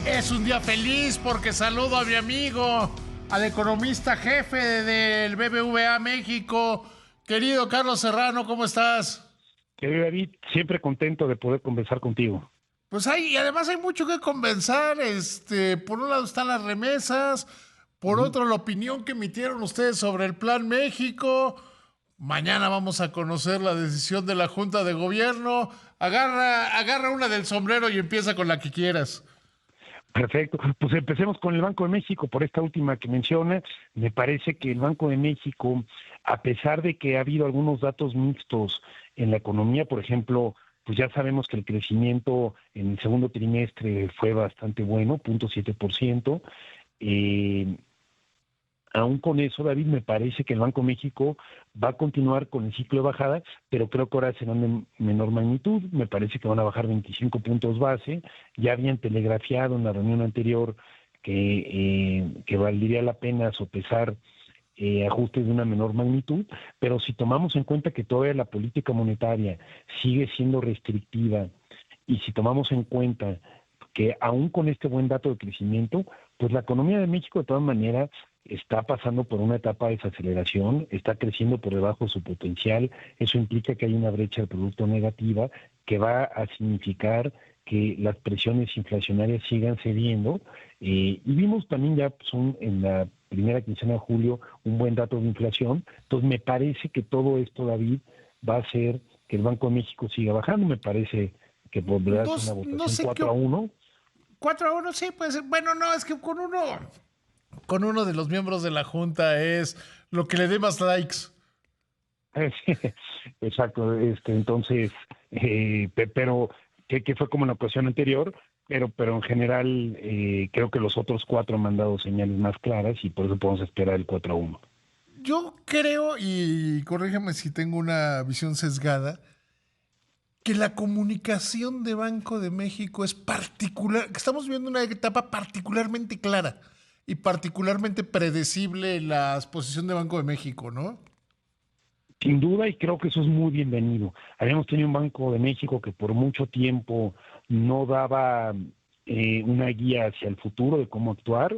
Es un día feliz porque saludo a mi amigo, al economista jefe del BBVA México, querido Carlos Serrano, ¿cómo estás? Querido David, siempre contento de poder conversar contigo. Pues y además hay mucho que conversar, por un lado están las remesas, por Ujú. otro la opinión que emitieron ustedes sobre el Plan México. Mañana vamos a conocer la decisión de la Junta de Gobierno. Agarra una del sombrero y empieza con la que quieras. Perfecto. Pues empecemos con el Banco de México, por esta última que menciona. Me parece que el Banco de México, a pesar de que ha habido algunos datos mixtos en la economía, por ejemplo, pues ya sabemos que el crecimiento en el segundo trimestre fue bastante bueno, 0.7%. Eh, Aún con eso, David, me parece que el Banco de México va a continuar con el ciclo de bajada, pero creo que ahora serán de menor magnitud. Me parece que van a bajar 25 puntos base. Ya habían telegrafiado en la reunión anterior que valdría la pena sopesar ajustes de una menor magnitud, pero si tomamos en cuenta que todavía la política monetaria sigue siendo restrictiva y si tomamos en cuenta que aún con este buen dato de crecimiento, pues la economía de México de todas maneras está pasando por una etapa de desaceleración, está creciendo por debajo de su potencial, eso implica que hay una brecha de producto negativa que va a significar que las presiones inflacionarias sigan cediendo, y vimos también ya pues, en la primera quincena de julio un buen dato de inflación, entonces me parece que todo esto, David, va a hacer que el Banco de México siga bajando, me parece que volverá a No, ser una no votación sé qué. 4-1. 4-1, sí, puede ser. Bueno, no, es que con uno de los miembros de la Junta es lo que le dé más likes. Sí, exacto, entonces, pero que fue como en la ocasión anterior, pero en general creo que los otros cuatro han mandado señales más claras y por eso podemos esperar el 4-1. Yo creo, y corrígeme si tengo una visión sesgada, que la comunicación de Banco de México es particular, que estamos viendo una etapa particularmente clara y particularmente predecible en la exposición de Banco de México, ¿no? Sin duda, y creo que eso es muy bienvenido. Habíamos tenido un Banco de México que por mucho tiempo no daba una guía hacia el futuro de cómo actuar,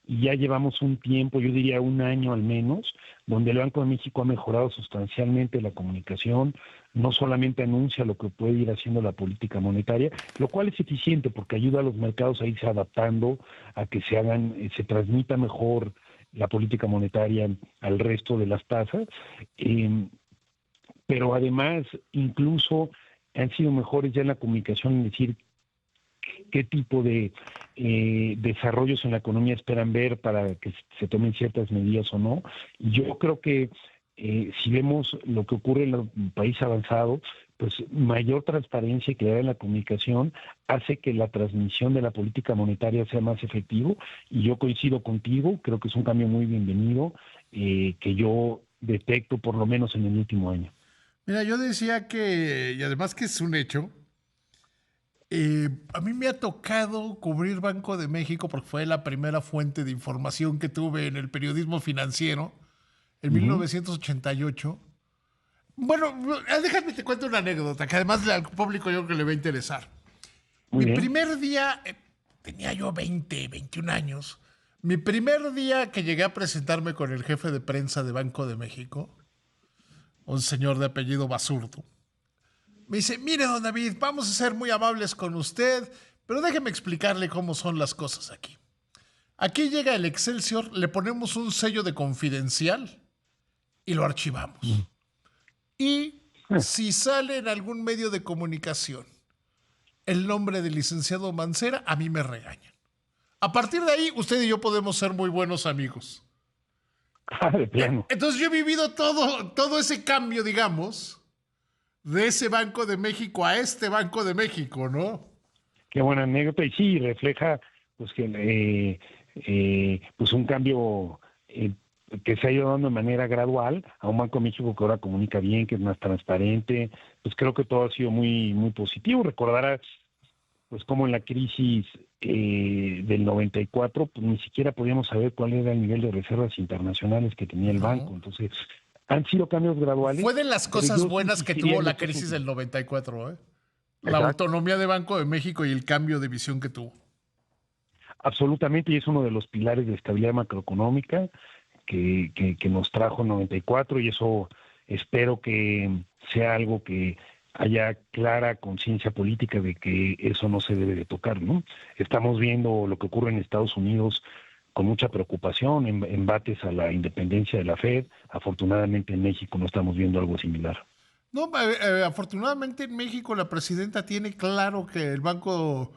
y ya llevamos un tiempo, yo diría un año al menos, donde el Banco de México ha mejorado sustancialmente la comunicación, no solamente anuncia lo que puede ir haciendo la política monetaria, lo cual es eficiente porque ayuda a los mercados a irse adaptando, a que se transmita mejor la política monetaria al resto de las tasas, eh, pero además incluso han sido mejores ya en la comunicación, en decir qué tipo de desarrollos en la economía esperan ver para que se tomen ciertas medidas o no. Y yo creo que si vemos lo que ocurre en el país avanzado, pues mayor transparencia y claridad en la comunicación hace que la transmisión de la política monetaria sea más efectivo. Y yo coincido contigo, creo que es un cambio muy bienvenido, que yo detecto por lo menos en el último año. Mira, yo decía que, y además que es un hecho, a mí me ha tocado cubrir Banco de México porque fue la primera fuente de información que tuve en el periodismo financiero en Ujú. 1988. Bueno, déjame te cuento una anécdota que además al público yo creo que le va a interesar. Muy Mi bien. primer día, tenía yo 20, 21 años. Mi primer día que llegué a presentarme con el jefe de prensa de Banco de México, un señor de apellido Basurto, me dice, mire, don David, vamos a ser muy amables con usted, pero déjeme explicarle cómo son las cosas aquí. Aquí llega el Excelsior, le ponemos un sello de confidencial y lo Ujú. archivamos. Y si sale en algún medio de comunicación el nombre del licenciado Mancera, a mí me regañan. A partir de ahí, usted y yo podemos ser muy buenos amigos. De plano. Entonces yo he vivido todo ese cambio, digamos, de ese Banco de México a este Banco de México, ¿no? Qué buena anécdota, y sí, refleja pues que pues un cambio que se ha ido dando de manera gradual a un Banco de México que ahora comunica bien, que es más transparente. Pues creo que todo ha sido muy muy positivo. Recordarás pues como en la crisis del 94, pues ni siquiera podíamos saber cuál era el nivel de reservas internacionales que tenía el banco. No. Entonces, han sido cambios graduales, Fue de las pero cosas yo sí buenas que insistiría tuvo en la estos crisis del últimos. 94, ¿eh? La Exacto. autonomía de Banco de México y el cambio de visión que tuvo. Absolutamente, y es uno de los pilares de estabilidad macroeconómica que nos trajo en 94, y eso espero que sea algo que haya clara conciencia política de que eso no se debe de tocar, ¿no? Estamos viendo lo que ocurre en Estados Unidos con mucha preocupación, en embates a la independencia de la Fed. Afortunadamente en México no estamos viendo algo similar. No, afortunadamente en México la presidenta tiene claro que el banco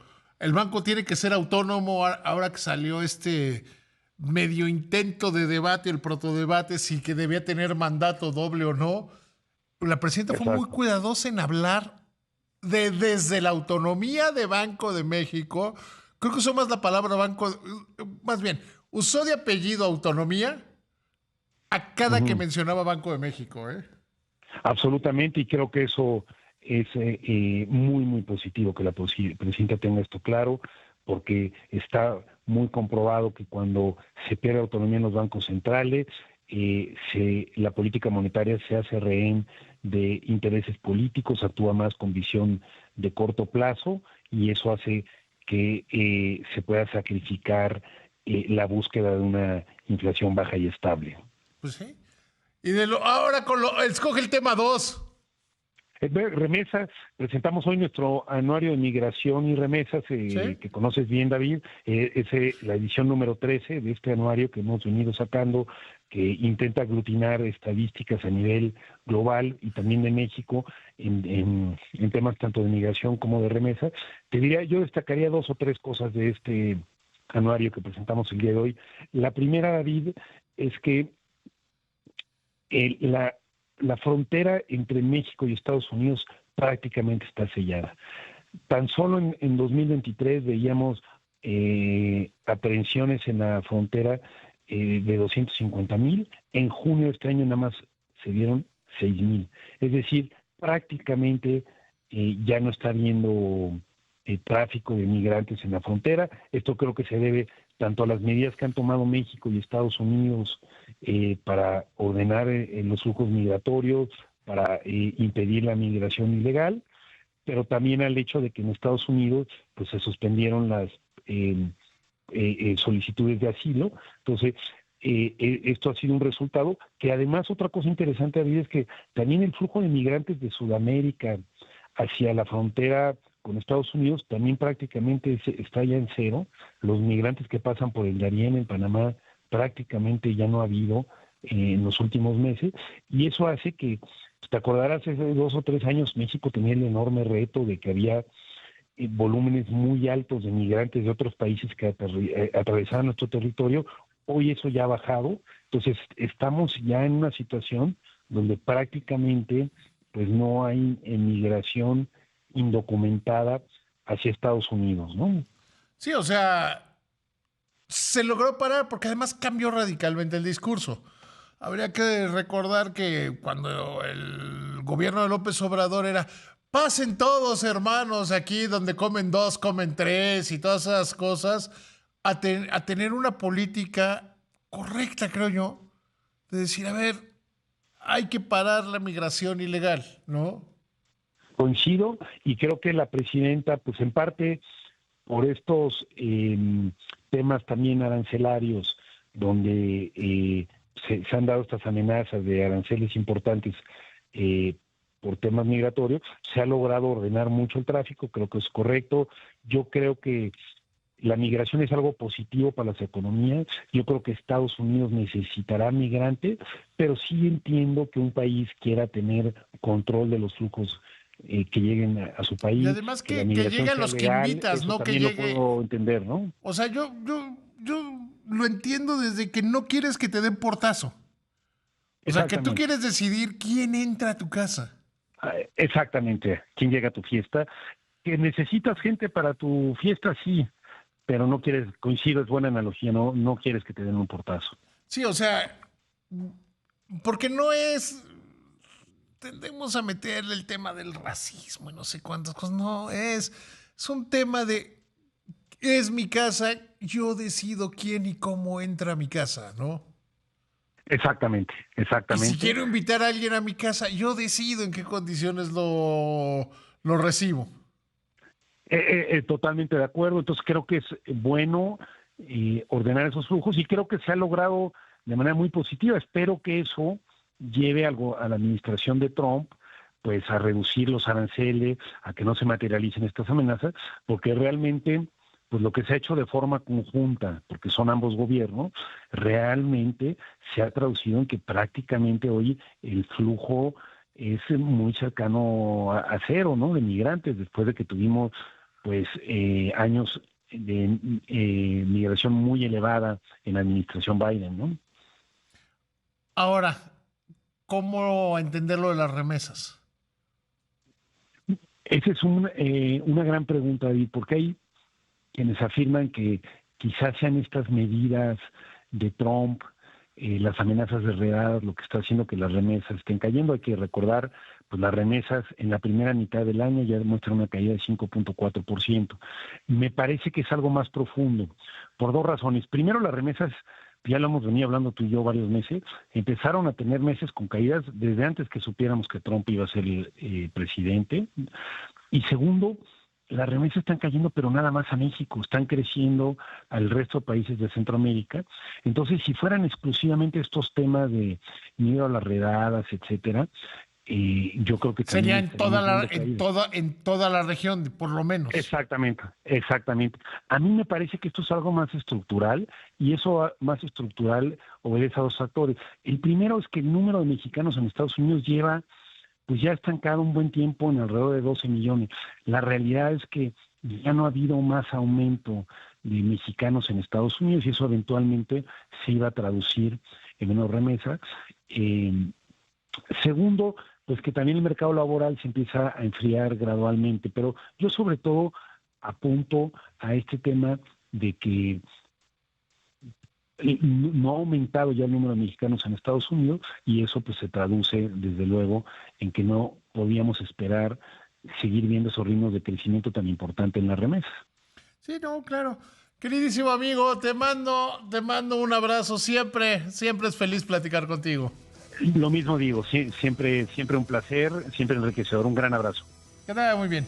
tiene que ser autónomo ahora que salió este medio intento de debate, el protodebate, si que debía tener mandato doble o no. La presidenta fue muy Exacto. cuidadosa en hablar desde la autonomía de Banco de México. Creo que usó más la palabra banco, más bien, usó de apellido autonomía a cada que Ujú. mencionaba Banco de México, ¿eh? Absolutamente, y creo que eso es muy, muy positivo que la presidenta tenga esto claro, porque está muy comprobado que cuando se pierde autonomía en los bancos centrales, la política monetaria se hace rehén de intereses políticos, actúa más con visión de corto plazo, y eso hace que se pueda sacrificar la búsqueda de una inflación baja y estable. Pues sí. Y ahora escoge el tema 2. Remesas, presentamos hoy nuestro anuario de migración y remesas, ¿Sí? que conoces bien, David. Es la edición número 13 de este anuario que hemos venido sacando, que intenta aglutinar estadísticas a nivel global y también de México en temas tanto de migración como de remesas. Te diría, yo destacaría dos o tres cosas de este anuario que presentamos el día de hoy. La primera, David, es que la frontera entre México y Estados Unidos prácticamente está sellada. Tan solo en 2023 veíamos aprehensiones en la frontera de 250,000. En junio de este año nada más se dieron 6,000. Es decir, prácticamente ya no está habiendo tráfico de migrantes en la frontera. Esto creo que se debe tanto a las medidas que han tomado México y Estados Unidos para ordenar los flujos migratorios, para impedir la migración ilegal, pero también al hecho de que en Estados Unidos pues se suspendieron las solicitudes de asilo. Entonces, esto ha sido un resultado que además otra cosa interesante, David, es que también el flujo de migrantes de Sudamérica hacia la frontera con Estados Unidos también prácticamente está ya en cero. Los migrantes que pasan por el Darién en Panamá prácticamente ya no ha habido en los últimos meses, y eso hace que, te acordarás, hace 2 o 3 años México tenía el enorme reto de que había volúmenes muy altos de migrantes de otros países que atravesaban nuestro territorio. Hoy eso ya ha bajado, entonces estamos ya en una situación donde prácticamente pues no hay migración indocumentada hacia Estados Unidos, ¿no? Sí, o sea, se logró parar porque además cambió radicalmente el discurso. Habría que recordar que cuando el gobierno de López Obrador era pasen todos hermanos aquí donde comen dos, comen tres y todas esas cosas, a tener una política correcta, creo yo, de decir, a ver, hay que parar la migración ilegal, ¿no? Coincido, y creo que la presidenta, pues en parte por estos temas también arancelarios, donde se han dado estas amenazas de aranceles importantes por temas migratorios, se ha logrado ordenar mucho el tráfico. Creo que es correcto. Yo creo que la migración es algo positivo para las economías. Yo creo que Estados Unidos necesitará migrantes, pero sí entiendo que un país quiera tener control de los flujos que lleguen a su Y país, además que la que migración lleguen sea los que legal, invitas, eso no que también lo llegue. puedo entender, ¿no? O sea, yo lo entiendo desde que no quieres que te den portazo. O sea, que tú Exactamente. quieres decidir quién entra a tu casa. Exactamente. ¿Quién llega a tu fiesta? Que necesitas gente para tu fiesta, sí, pero no quieres, coincido, es buena analogía, no quieres que te den un portazo. Sí, o sea, porque no es. Tendemos a meterle el tema del racismo y no sé cuántas cosas. No, es un tema de. Es mi casa, yo decido quién y cómo entra a mi casa, ¿no? Exactamente, Y si exactamente. quiero invitar a alguien a mi casa, yo decido en qué condiciones lo recibo. Totalmente de acuerdo. Entonces creo que es bueno ordenar esos flujos y creo que se ha logrado de manera muy positiva. Espero que eso lleve algo a la administración de Trump, pues a reducir los aranceles, a que no se materialicen estas amenazas, porque realmente pues lo que se ha hecho de forma conjunta, porque son ambos gobiernos, realmente se ha traducido en que prácticamente hoy el flujo es muy cercano a cero, ¿no? De migrantes, después de que tuvimos pues años de migración muy elevada en la administración Biden, ¿no? Ahora, ¿cómo entender lo de las remesas? Esa es una gran pregunta, David, porque hay quienes afirman que quizás sean estas medidas de Trump, las amenazas de redadas, lo que está haciendo que las remesas estén cayendo. Hay que recordar, pues las remesas en la primera mitad del año ya demuestran una caída de 5.4%. Me parece que es algo más profundo, por dos razones. Primero, las remesas, ya lo hemos venido hablando tú y yo varios meses, empezaron a tener meses con caídas desde antes que supiéramos que Trump iba a ser el presidente. Y segundo, las remesas están cayendo, pero nada más a México, están creciendo al resto de países de Centroamérica. Entonces, si fueran exclusivamente estos temas de miedo a las redadas, etcétera, yo creo que Sería también estaríamos viendo caídas. en toda la región, por lo menos. Exactamente, exactamente. A mí me parece que esto es algo más estructural y eso más estructural obedece a dos factores. El primero es que el número de mexicanos en Estados Unidos lleva pues ya estancado un buen tiempo en alrededor de 12 millones. La realidad es que ya no ha habido más aumento de mexicanos en Estados Unidos y eso eventualmente se iba a traducir en menos remesas. Segundo, pues que también el mercado laboral se empieza a enfriar gradualmente, pero yo sobre todo apunto a este tema de que no ha aumentado ya el número de mexicanos en Estados Unidos y eso pues se traduce desde luego en que no podíamos esperar seguir viendo esos ritmos de crecimiento tan importante en las remesas. Sí, no, claro. Queridísimo amigo, te mando un abrazo. Siempre es feliz platicar contigo. Lo mismo digo, siempre un placer, siempre enriquecedor, un gran abrazo. Que te vaya muy bien.